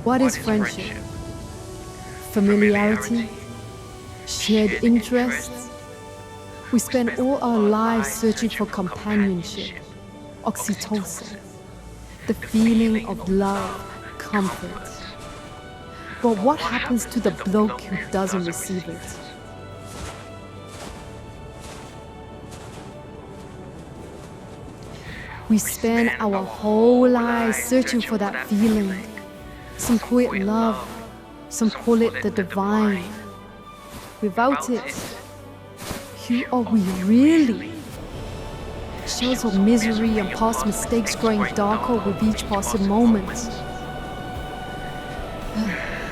What is friendship? Familiarity? Shared interests? We spend all our lives searching for companionship, oxytocin, the feeling of love, comfort. But what happens to the bloke who doesn't receive it? We spend our whole lives searching for that feeling. Some call it love, some call it the divine. Without it, who are we really? Shells of misery and past mistakes growing darker with each passing moment.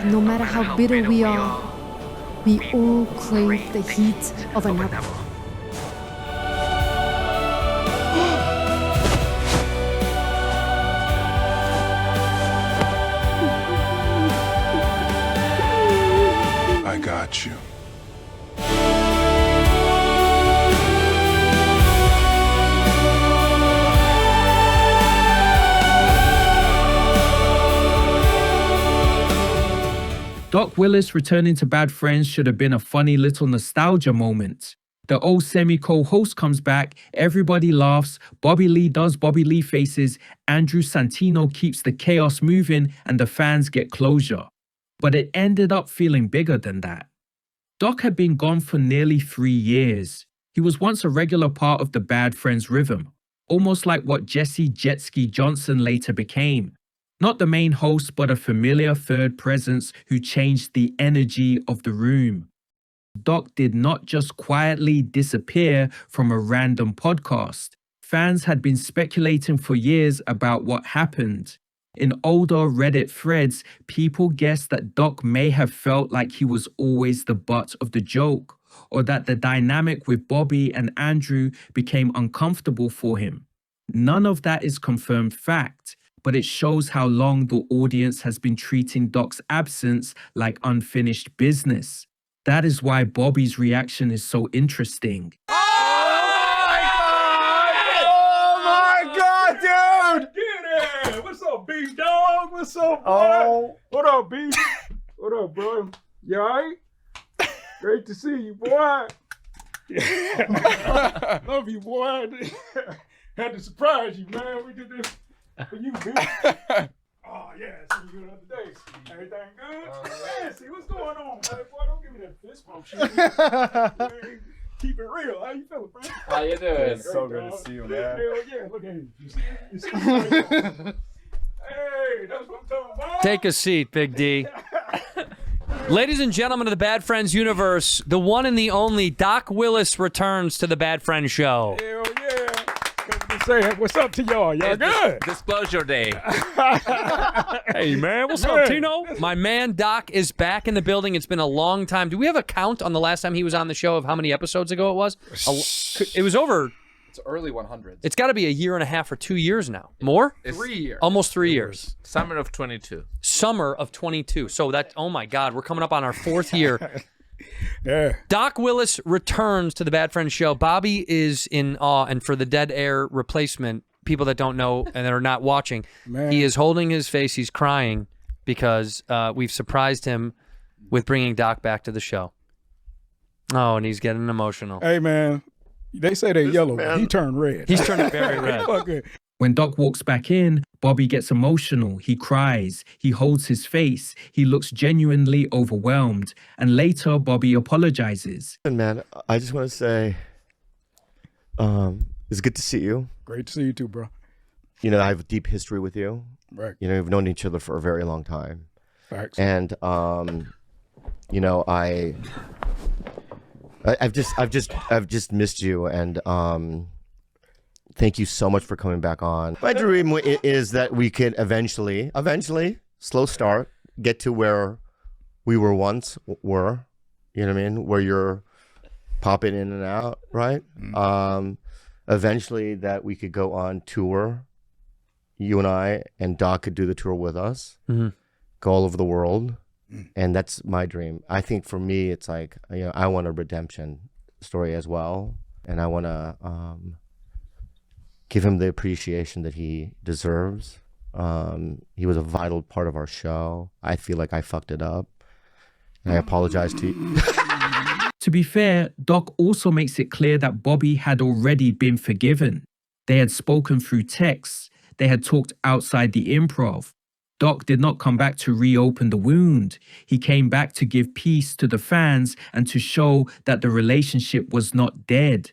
No matter how bitter we are, we all crave the heat of another. I got you. Doc Willis returning to Bad Friends should have been a funny little nostalgia moment. The old semi-co-host comes back, everybody laughs, Bobby Lee does Bobby Lee faces, Andrew Santino keeps the chaos moving, and the fans get closure. But it ended up feeling bigger than that. Doc had been gone for nearly 3 years. He was once a regular part of the Bad Friends rhythm, almost like what Jesse Jetski Johnson later became. Not the main host, but a familiar third presence who changed the energy of the room. Doc did not just quietly disappear from a random podcast. Fans had been speculating for years about what happened. In older Reddit threads, people guessed that Doc may have felt like he was always the butt of the joke, or that the dynamic with Bobby and Andrew became uncomfortable for him. None of that is confirmed fact, but it shows how long the audience has been treating Doc's absence like unfinished business. That is why Bobby's reaction is so interesting. Oh my God, dude! Get it! What's up, B dog? What's up, boy? Oh. What up, B? What up, bro? You alright? Great to see you, boy. Love you, boy. Had to surprise you, man. We did this for you, B. Oh, yeah. I see you the other day. Everything good? Man, see what's going on, man. Boy, don't give me that fist bump shit. Keep it real. How you feeling, bro? How you doing? It's so good to see you, man. Hell yeah. Look at you. You see? You see? Hey, that's what I'm talking about. Take a seat, Big D. Ladies and gentlemen of the Bad Friends universe, the one and the only Doc Willis returns to the Bad Friends show. Hell yeah. Come to say what's up to y'all. Y'all good? Disclosure day. Hey, man, what's up, Tino? My man Doc is back in the building. It's been a long time. Do we have a count on the last time he was on the show of how many episodes ago it was? It was over. It's early 100s. It's got to be a year and a half or 2 years now. More? 3 years. Almost 3 years. Summer of 22. Summer of 22. So that, oh my God, we're coming up on our 4th year. Yeah. Doc Willis returns to the Bad Friends show. Bobby is in awe, and for the dead air replacement, people that don't know and that are not watching, Man. he is holding his face. He's crying because we've surprised him with bringing Doc back to the show. Oh, and he's getting emotional. Hey, man. They say they're yellow, but he turned red. He's turning very red. Fucking. When Doc walks back in, Bobby gets emotional, he cries, he holds his face, he looks genuinely overwhelmed, and later Bobby apologizes. Man, I just want to say, it's good to see you. Great to see you too, bro. You know, I have a deep history with you. Right. You know, we've known each other for a very long time. Facts. And, you know, I've just missed you, and thank you so much for coming back on. My dream is that we could eventually, slow start, get to where we were once were. You know what I mean? Where you're popping in and out, right? Mm-hmm. Eventually, that we could go on tour. You and I and Doc could do the tour with us, go all over the world. And that's my dream. I think for me, it's like, you know, I want a redemption story as well. And I want to give him the appreciation that he deserves. He was a vital part of our show. I feel like I fucked it up. And I apologize to you. To be fair, Doc also makes it clear that Bobby had already been forgiven. They had spoken through texts. They had talked outside the improv. Doc did not come back to reopen the wound. He came back to give peace to the fans and to show that the relationship was not dead.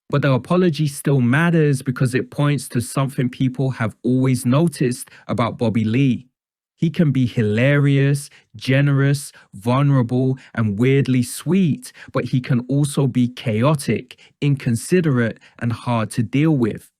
But the apology still matters because it points to something people have always noticed about Bobby Lee. He can be hilarious, generous, vulnerable, and weirdly sweet, but he can also be chaotic, inconsiderate, and hard to deal with.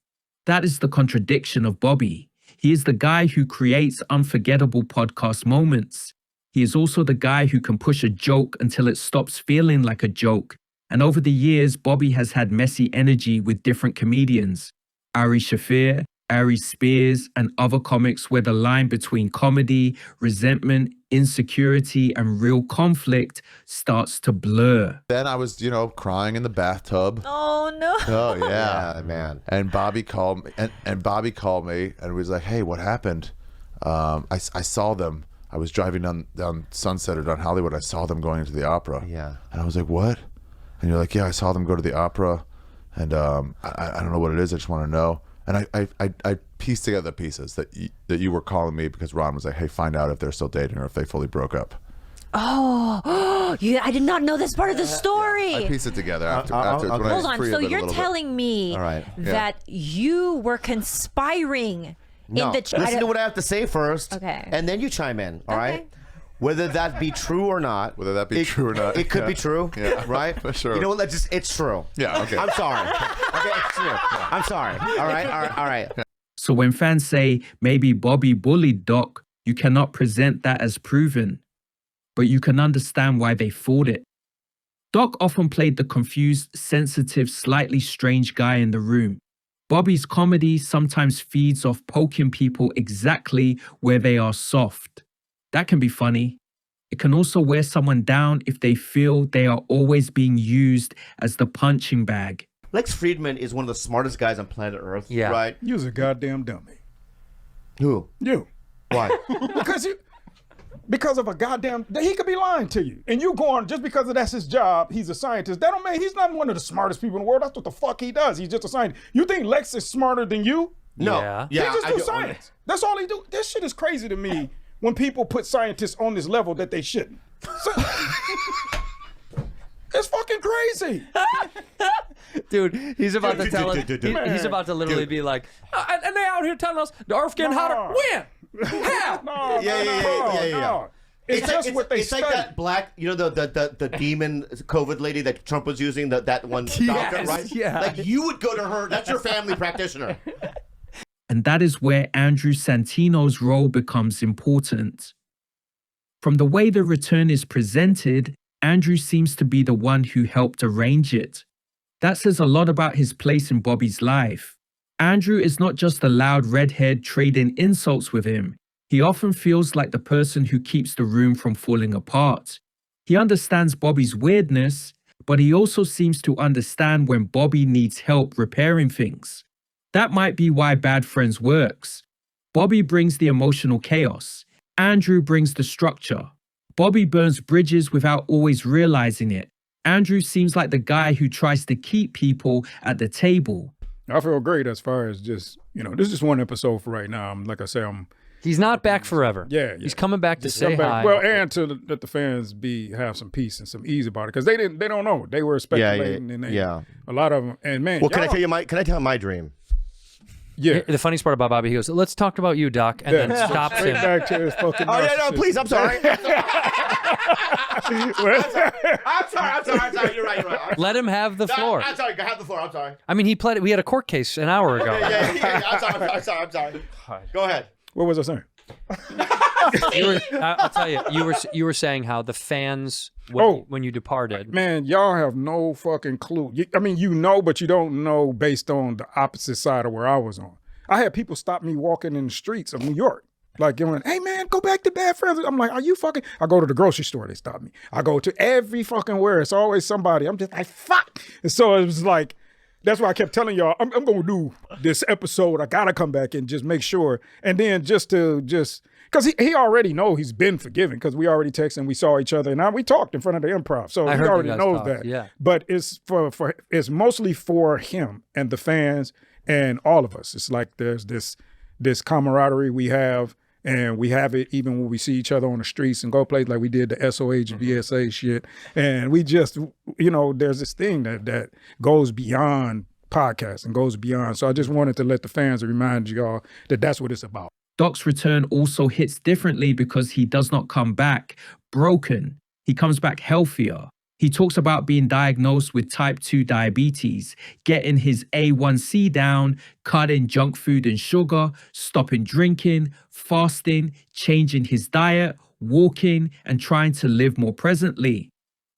That is the contradiction of Bobby. He is the guy who creates unforgettable podcast moments. He is also the guy who can push a joke until it stops feeling like a joke. And over the years, Bobby has had messy energy with different comedians. Ari Shaffir, Ari Spears, and other comics where the line between comedy, resentment, insecurity, and real conflict starts to blur. Then I was, crying in the bathtub. Oh no. Oh yeah, Yeah, man. And Bobby called me, and Bobby called me and was like, "Hey, what happened?" I saw them. I was driving down Sunset or down Hollywood. I saw them going into the opera. Yeah. And I was like, "What?" And you're like, "Yeah, I saw them go to the opera, and I don't know what it is. I just want to know." And I pieced together the pieces that you were calling me because Ron was like, "Hey, find out if they're still dating or if they fully broke up." Oh, I did not know this part of the story. I pieced it together after when I Hold was on, free so of it a you're little bit. telling me All right. that you were conspiring No, in the listen to what I have to say first. Okay. And then you chime in, all right? Okay. Whether that be true or not. Whether that be true or not. It could be true, Yeah. right? For sure. You know what? It's true. Yeah, okay. I'm sorry. Okay, it's true. I'm sorry. All right. So when fans say maybe Bobby bullied Doc, you cannot present that as proven, but you can understand why they thought it. Doc often played the confused, sensitive, slightly strange guy in the room. Bobby's comedy sometimes feeds off poking people exactly where they are soft. That can be funny. It can also wear someone down if they feel they are always being used as the punching bag. Lex Friedman is one of the smartest guys on planet Earth, Yeah. right? You was a goddamn dummy. Who? You. Why? Because of a goddamn, he could be lying to you. And you going, just because that's his job, he's a scientist. That don't mean he's not one of the smartest people in the world. That's what the fuck he does. He's just a scientist. You think Lex is smarter than you? No. Yeah. He just do science. That's all he do. This shit is crazy to me when people put scientists on this level that they shouldn't. So, it's fucking crazy. Dude, he's about to tell us. He's about to literally be like, and they out here telling us the Earth getting hotter. When? How? No, Yeah. no. It's just what they It's like study. that black, the demon COVID lady that Trump was using, that one doctor, right? yeah. Like you would go to her. That's your family practitioner. And that is where Andrew Santino's role becomes important. From the way the return is presented, Andrew seems to be the one who helped arrange it. That says a lot about his place in Bobby's life. Andrew is not just the loud redhead trading insults with him. He often feels like the person who keeps the room from falling apart. He understands Bobby's weirdness, but he also seems to understand when Bobby needs help repairing things. That might be why Bad Friends works. Bobby brings the emotional chaos. Andrew brings the structure. Bobby burns bridges without always realizing it. Andrew seems like the guy who tries to keep people at the table. I feel great as far as just, this is just one episode for right now. Like I say, He's not back forever. Yeah. He's coming back to say come back. hi. Well, and to let the fans have some peace and some ease about it, because they don't know. They were speculating, and a lot of them. And man, Well, can I tell my dream? Yeah. The funniest part about Bobby, he goes, "Let's talk about you, Doc," and then stops Straight him. back to his fucking. Oh yeah, no, narcissism. please. I'm sorry. I'm sorry. You're right. Let him have the floor. I'm sorry. Have the floor. I'm sorry. I mean, we had a court case an hour ago. Yeah. I'm sorry. Go ahead. What was I saying? I'll tell you, you were saying how the fans when you departed. Man, y'all have no fucking clue. But you don't know based on the opposite side of where I was on. I had people stop me walking in the streets of New York. Like, going, hey, man, go back to Bad Friends. I'm like, are you fucking? I go to the grocery store, they stop me. I go to every fucking where. It's always somebody. I'm just like, fuck. And so it was like, That's why I kept telling y'all, I'm going to do this episode. I got to come back and just make sure. And then because he already know he's been forgiven because we already texted and we saw each other. And we talked in front of the improv. So he already knows that. Yeah. But it's it's mostly for him and the fans and all of us. It's like there's this camaraderie we have. And we have it even when we see each other on the streets and go places like we did the SOH and VSA shit. And we just, there's this thing that goes beyond podcasts and goes beyond. So I just wanted to let the fans remind y'all that that's what it's about. Doc's return also hits differently because he does not come back broken. He comes back healthier. He talks about being diagnosed with type 2 diabetes, getting his A1C down, cutting junk food and sugar, stopping drinking, fasting, changing his diet, walking, and trying to live more presently.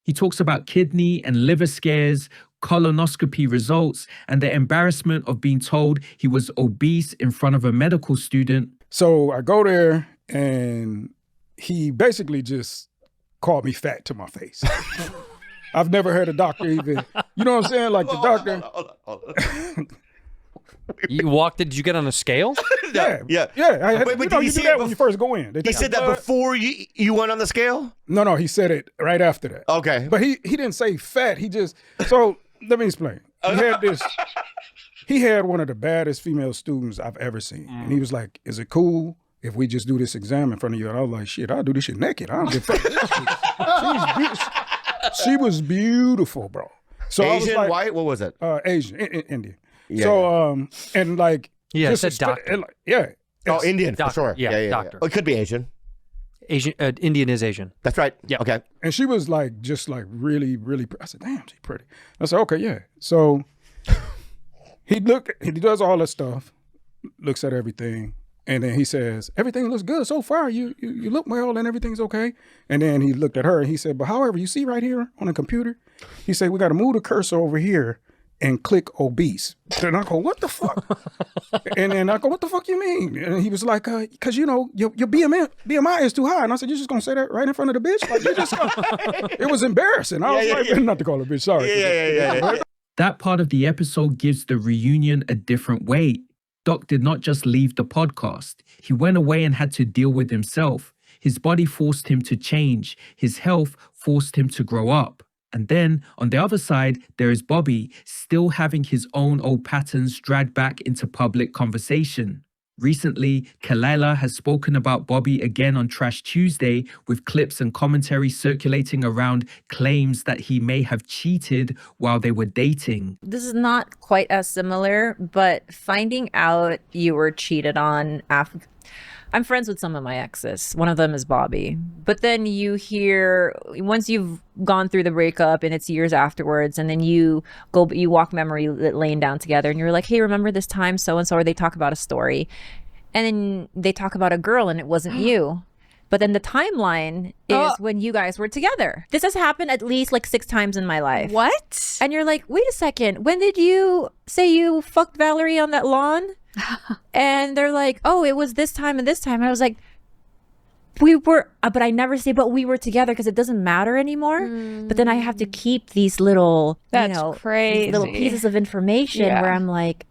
He talks about kidney and liver scares, colonoscopy results, and the embarrassment of being told he was obese in front of a medical student. So I go there and he basically just called me fat to my face. I've never heard a doctor even, you know what I'm saying? Like the doctor. Hold on. You walked, did you get on a scale? Yeah. Wait, You did he do say that it when you first go in. He said that before you went on the scale? No, he said it right after that. Okay. But he didn't say fat. So let me explain. He had one of the baddest female students I've ever seen. And he was like, is it cool if we just do this exam in front of you? And I was like, shit, I'll do this shit naked. I don't give a fuck. She was beautiful, bro. So Asian, I was like, white, what was it? Asian, Indian. Yeah, so, and like, Yeah, it just said doctor. Yeah. Oh, Indian, Doctor. for sure. Yeah, doctor. Well, it could be Asian. Asian, Indian is Asian. That's right. Yeah. Okay. And she was like, just like really, really, I said, damn, she's pretty. I said, okay, yeah. So he does all that stuff, looks at everything. And then he says, everything looks good so far. You look well and everything's okay. And then he looked at her and he said, but however, you see right here on the computer, he said, we got to move the cursor over here and click obese. And I go, what the fuck? And then I go, what the fuck you mean? And he was like, because your BMI is too high. And I said, you just going to say that right in front of the bitch? Like, it was embarrassing. I was like, not to call her bitch, sorry. Yeah. That part of the episode gives the reunion a different weight. Doc did not just leave the podcast. He went away and had to deal with himself. His body forced him to change. His health forced him to grow up. And then, on the other side, there is Bobby, still having his own old patterns dragged back into public conversation. Recently, Kalila has spoken about Bobby again on Trash Tuesday, with clips and commentary circulating around claims that he may have cheated while they were dating. This is not quite as similar, but finding out you were cheated on after... I'm friends with some of my exes. One of them is Bobby. But then you hear, once you've gone through the breakup and it's years afterwards, and then you walk memory lane down together and you're like, hey, remember this time so-and-so, or they talk about a story. And then they talk about a girl and it wasn't you. But then the timeline is when you guys were together. This has happened at least like 6 times in my life. What? And you're like, wait a second. When did you say you fucked Valerie on that lawn? And they're like, oh, it was this time and this time. I was like, we were, but I never say, but we were together because it doesn't matter anymore. But then I have to keep these little, crazy. These little pieces of information where I'm like,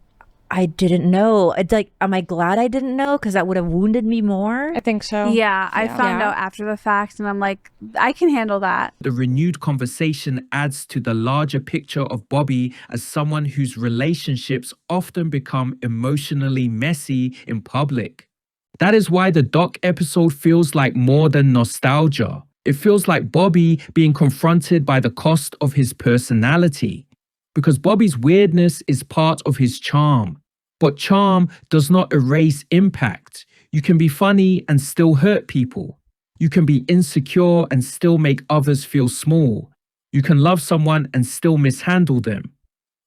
I didn't know. It's like, am I glad I didn't know? Because that would have wounded me more. I think so. Yeah, I found out after the fact and I'm like, I can handle that. The renewed conversation adds to the larger picture of Bobby as someone whose relationships often become emotionally messy in public. That is why the Doc episode feels like more than nostalgia. It feels like Bobby being confronted by the cost of his personality. Because Bobby's weirdness is part of his charm. But charm does not erase impact. You can be funny and still hurt people. You can be insecure and still make others feel small. You can love someone and still mishandle them.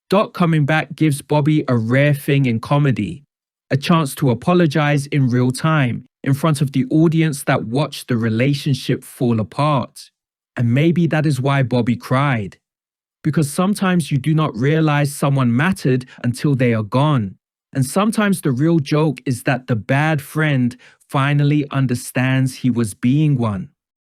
Doc coming back gives Bobby a rare thing in comedy, a chance to apologize in real time in front of the audience that watched the relationship fall apart. And maybe that is why Bobby cried. Because sometimes you do not realize someone mattered until they are gone. And sometimes the real joke is that the bad friend finally understands he was being one.